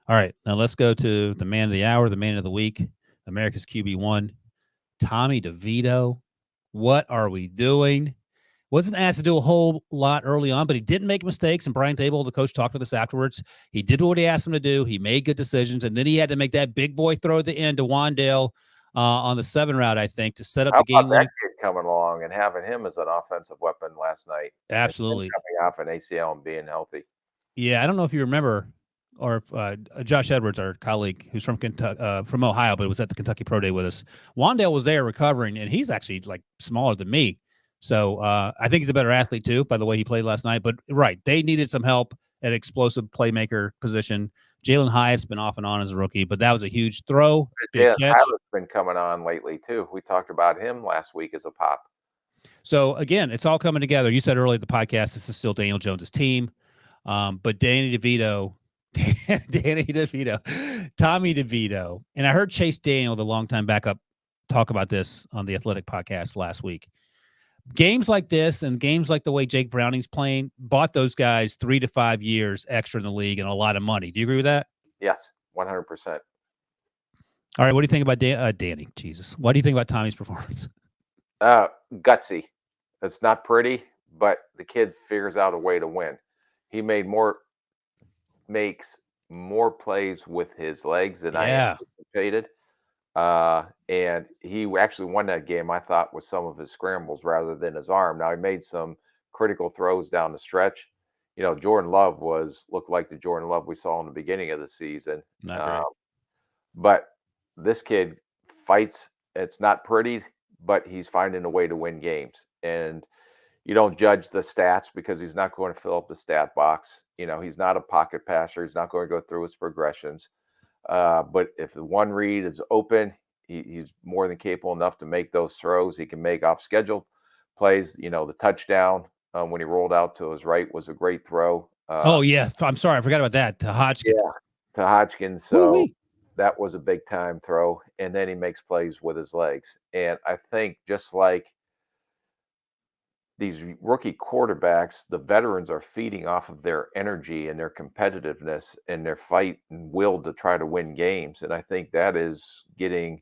All right, now let's go to the man of the hour, the man of the week, America's QB1, Tommy DeVito. What are we doing? Wasn't asked to do a whole lot early on, but he didn't make mistakes. And Brian Dable, the coach, talked with us afterwards. He did what he asked him to do. He made good decisions, and then he had to make that big boy throw at the end to Wandale on the 7 route, I think, to set up How the about that game-winning. kid coming along and having him as an offensive weapon last night, and him Absolutely. coming off an ACL and being healthy? Yeah, I don't know if you remember, or if, Josh Edwards, our colleague, who's from Kentucky, from Ohio, but was at the Kentucky Pro Day with us. Wandale was there recovering, and he's actually like smaller than me. So I think he's a better athlete too, by the way he played last night. But right, they needed some help at explosive playmaker position. Jalen Hyatt's been off and on as a rookie, but that was a huge throw, big Yeah, catch. Tyler's been coming on lately too. We talked about him last week as a pop. So again, it's all coming together. You said earlier in the podcast, this is still Daniel Jones's team. But Danny DeVito, Tommy DeVito, and I heard Chase Daniel, the longtime backup, talk about this on the Athletic podcast last week. Games like this and games like the way Jake Browning's playing bought those guys 3 to 5 years extra in the league and a lot of money. Do you agree with that? Yes, 100%. All right. What do you think about Danny? Jesus. What do you think about Tommy's performance? Gutsy. It's not pretty, but the kid figures out a way to win. He makes more plays with his legs than I anticipated. And he actually won that game, I thought, with some of his scrambles rather than his arm. Now, he made some critical throws down the stretch. You know, Jordan Love looked like the Jordan Love we saw in the beginning of the season. But this kid fights. It's not pretty, but he's finding a way to win games. And you don't judge the stats because he's not going to fill up the stat box. You know, he's not a pocket passer. He's not going to go through his progressions. But if the one read is open, he's more than capable enough to make those throws. He can make off scheduled plays. You know, the touchdown when he rolled out to his right was a great throw. Oh, yeah. I'm sorry. I forgot about that. To Hodgkins. Yeah, to Hodgkins. So that was a big time throw. And then he makes plays with his legs. And I think just like these rookie quarterbacks, the veterans are feeding off of their energy and their competitiveness and their fight and will to try to win games. And I think that is getting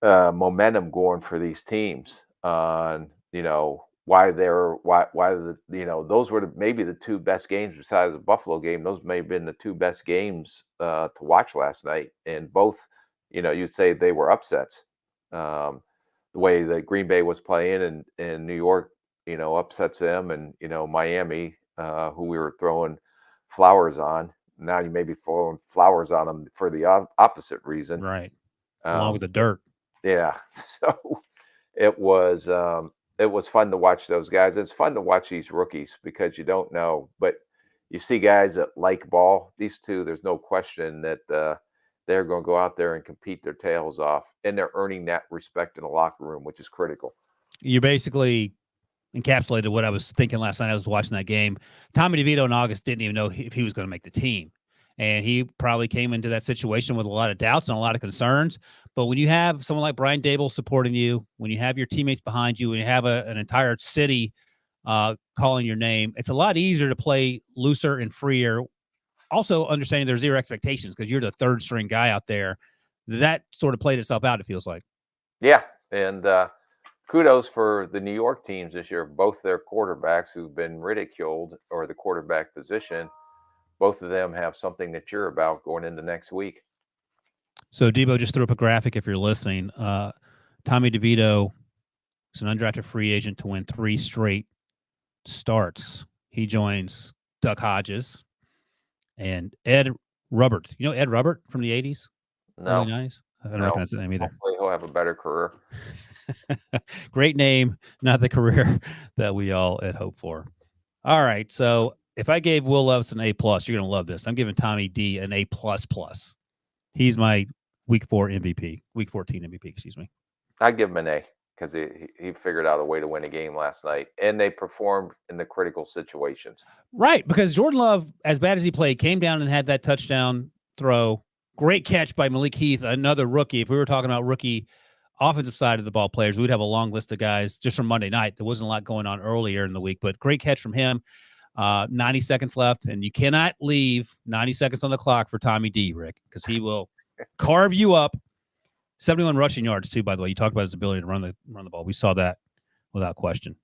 momentum going for these teams on, you know, why the, you know, those were maybe the two best games besides the Buffalo game. Those may have been the two best games to watch last night. And both, you know, you'd say they were upsets. The way that Green Bay was playing and New York, you know, upsets them, and, you know, Miami, who we were throwing flowers on. Now you may be throwing flowers on them for the opposite reason. Right. Along with the dirt. Yeah. So it was fun to watch those guys. It's fun to watch these rookies because you don't know, but you see guys that like ball. These two, there's no question that they're going to go out there and compete their tails off, and they're earning that respect in the locker room, which is critical. You basically encapsulated what I was thinking last night. I was watching that game. Tommy DeVito in August didn't even know if he was going to make the team. And he probably came into that situation with a lot of doubts and a lot of concerns. But when you have someone like Brian Dable supporting you, when you have your teammates behind you, when you have an entire city calling your name, it's a lot easier to play looser and freer. Also understanding there's zero expectations because you're the third string guy out there. That sort of played itself out, it feels like. Yeah. And kudos for the New York teams this year. Both their quarterbacks who've been ridiculed, or the quarterback position, both of them have something to cheer about going into next week. So Debo just threw up a graphic if you're listening. Tommy DeVito is an undrafted free agent to win 3 straight starts. He joins Duck Hodges and Ed Rubbert. You know Ed Rubbert from the 80s? No. Early 90s? I don't recognize the name either. Hopefully he'll have a better career. Great name, not the career that we all had hoped for. All right, so if I gave Will Levis an A+, you're going to love this. I'm giving Tommy D an A++. He's my Week 14 MVP, excuse me. I'd give him an A because he figured out a way to win a game last night, and they performed in the critical situations. Right, because Jordan Love, as bad as he played, came down and had that touchdown throw. Great catch by Malik Heath, another rookie. If we were talking about rookie offensive side of the ball players, we'd have a long list of guys just from Monday night. There wasn't a lot going on earlier in the week, but great catch from him. 90 seconds left, and you cannot leave 90 seconds on the clock for Tommy D, Rick, because he will carve you up. 71 rushing yards too, by the way. You talked about his ability to run the ball. We saw that without question.